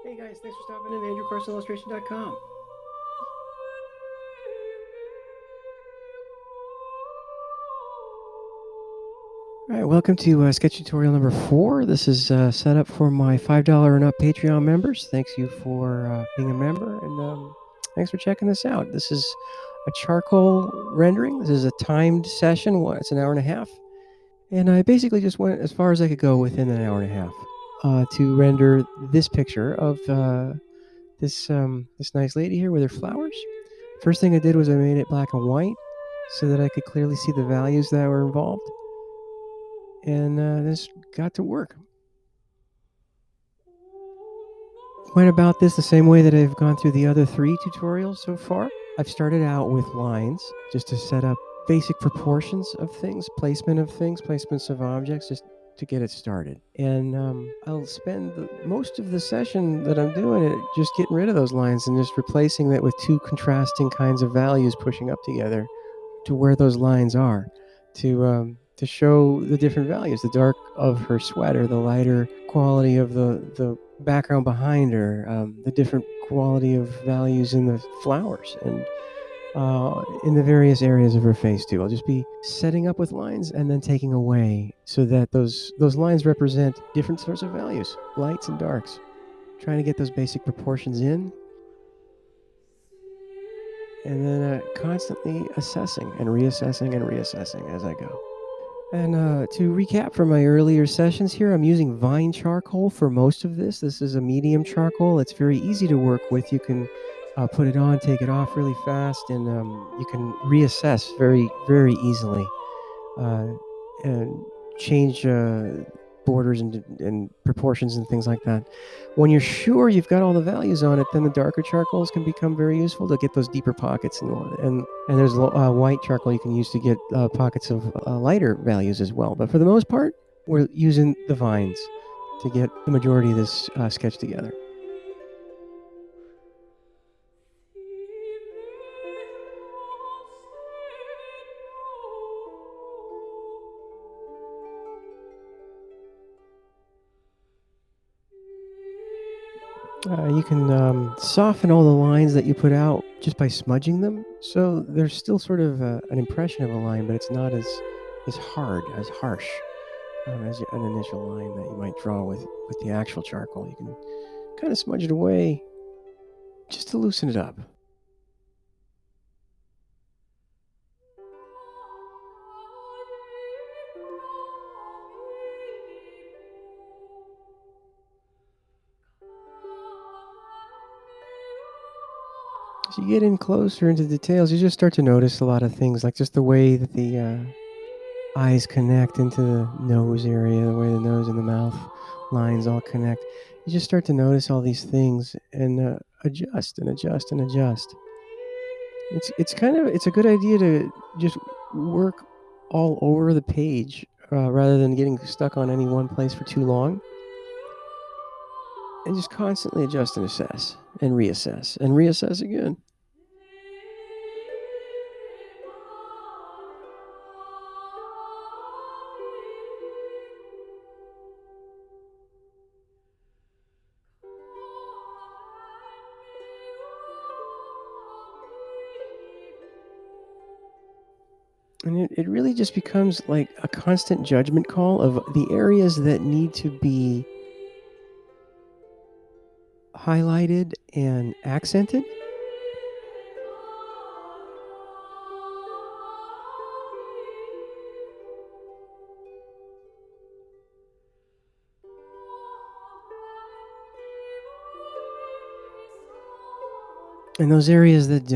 Hey guys, thanks for stopping in AndrewCarsonIllustration.com. All right, welcome to sketch tutorial number 4. This is set up for my $5 and up Patreon members. Thanks you for being a member, and thanks for checking this out. This is a charcoal rendering. This is a timed session. It's an hour and a half. And I basically just went as far as I could go within an hour and a half to render this picture of this nice lady here with her flowers. First thing I did was I made it black and white so that I could clearly see the values that were involved, and this got to work. Went about this the same way that I've gone through the other 3 tutorials so far. I've started out with lines just to set up basic proportions of things, placements of objects, just to get it started. And I'll spend most of the session that I'm doing it just getting rid of those lines and just replacing that with 2 contrasting kinds of values pushing up together to where those lines are, to show the different values, the dark of her sweater, the lighter quality of the background behind her, the different quality of values in the flowers, and in the various areas of her face too. I'll just be setting up with lines and then taking away so that those lines represent different sorts of values, lights and darks, trying to get those basic proportions in, and then constantly assessing and reassessing as I go. And to recap from my earlier sessions here, I'm using vine charcoal for most of this. This is a medium charcoal. It's very easy to work with. You can put it on, take it off really fast, and you can reassess very, very easily and change borders and proportions and things like that. When you're sure you've got all the values on it, then the darker charcoals can become very useful to get those deeper pockets. And there's white charcoal you can use to get pockets of lighter values as well. But for the most part, we're using the vines to get the majority of this sketch together. You can soften all the lines that you put out just by smudging them, so there's still sort of an impression of a line, but it's not as hard, as harsh as an initial line that you might draw with the actual charcoal. You can kind of smudge it away just to loosen it up. As you get in closer into details, you just start to notice a lot of things, like just the way that the eyes connect into the nose area, the way the nose and the mouth lines all connect. You just start to notice all these things and adjust and adjust and adjust. It's a good idea to just work all over the page rather than getting stuck on any one place for too long, and just constantly adjust and assess and reassess again. And it really just becomes like a constant judgment call of the areas that need to be highlighted and accented. And those areas that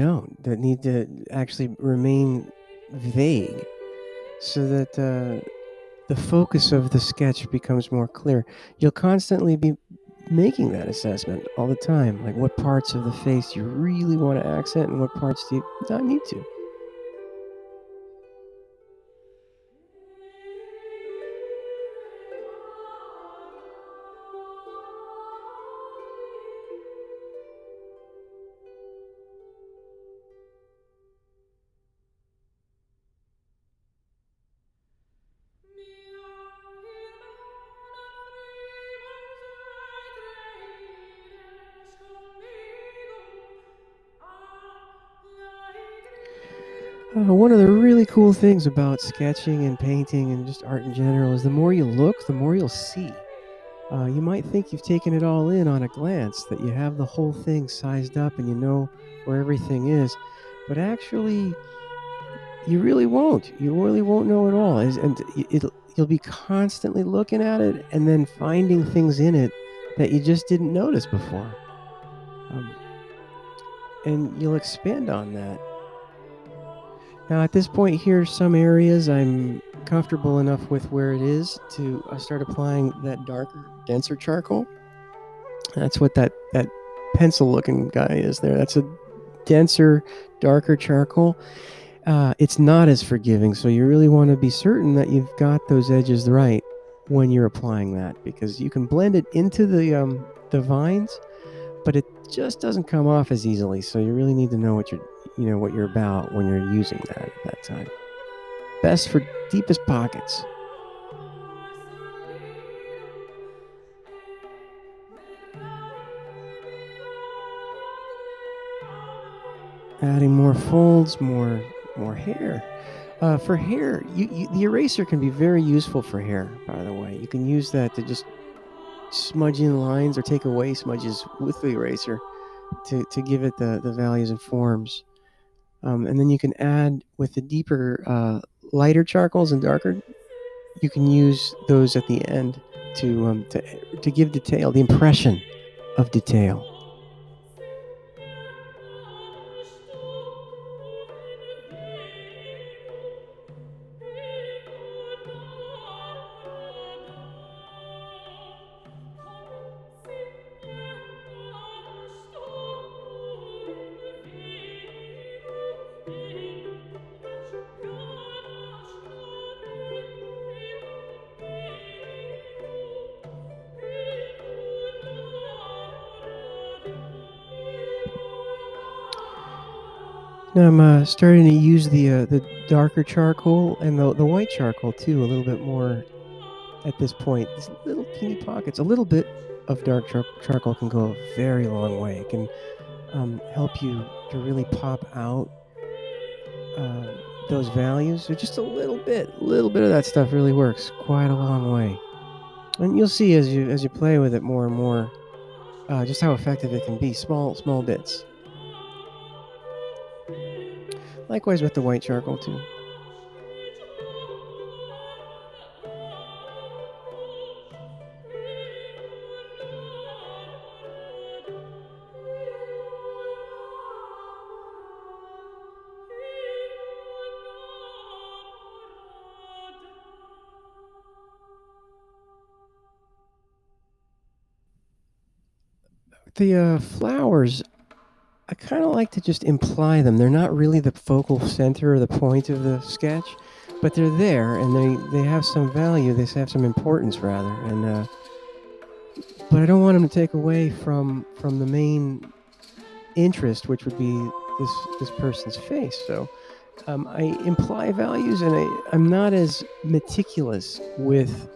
need to actually remain vague, so that the focus of the sketch becomes more clear. You'll constantly be making that assessment all the time, like what parts of the face you really want to accent and what parts do you not need to. One of the really cool things about sketching and painting and just art in general is the more you look, the more you'll see. You might think you've taken it all in on a glance, that you have the whole thing sized up and you know where everything is, but actually, you really won't. You really won't know it all. You'll be constantly looking at it and then finding things in it that you just didn't notice before. Um, and you'll expand on that. Now, at this point here, some areas I'm comfortable enough with where it is to start applying that darker, denser charcoal. That's what that pencil looking guy is there. That's a denser, darker charcoal. It's not as forgiving, so you really want to be certain that you've got those edges right when you're applying that, because you can blend it into the vines, but it just doesn't come off as easily. So you really need to know what you're about when you're using that at that time. Best for deepest pockets. Adding more folds, more hair. For hair, the eraser can be very useful for hair. By the way, you can use that to just smudge in lines or take away smudges with the eraser to give it the values and forms. And then you can add with the deeper, lighter charcoals and darker. You can use those at the end to give detail, the impression of detail. Now I'm starting to use the darker charcoal and the white charcoal too, a little bit more at this point. These little teeny pockets, a little bit of dark charcoal can go a very long way. It can help you to really pop out uh, those values. So just a little bit of that stuff really works quite a long way. And you'll see as you play with it more and more, just how effective it can be. Small bits. Likewise with the white charcoal too. The flowers, I kind of like to just imply them. They're not really the focal center or the point of the sketch, but they're there and they have some value. They have some importance rather, and but I don't want them to take away from the main interest, which would be this person's face. So I imply values, and I'm not as meticulous with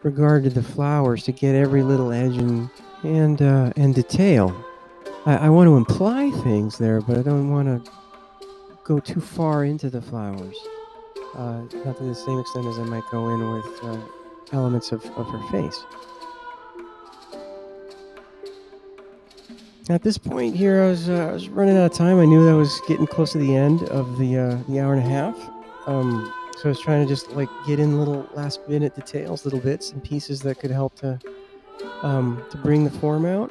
regard to the flowers to get every little edge and detail. I want to imply things there, but I don't want to go too far into the flowers. Not to the same extent as I might go in with elements of her face. At this point here, I was running out of time. I knew that I was getting close to the end of the hour and a half. So I was trying to just like get in little last minute details, little bits and pieces that could help to bring the form out.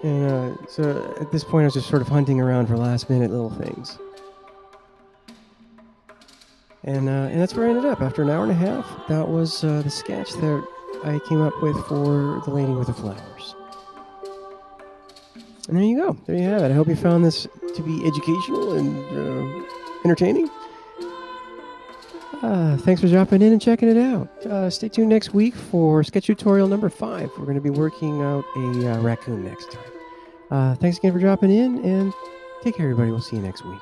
And so at this point, I was just sort of hunting around for last minute little things. And that's where I ended up. After an hour and a half, that was the sketch that I came up with for the lady with the flowers. And there you go. There you have it. I hope you found this to be educational and entertaining. Thanks for dropping in and checking it out. Stay tuned next week for sketch tutorial number 5. We're going to be working out a raccoon next time. Thanks again for dropping in, and take care, everybody. We'll see you next week.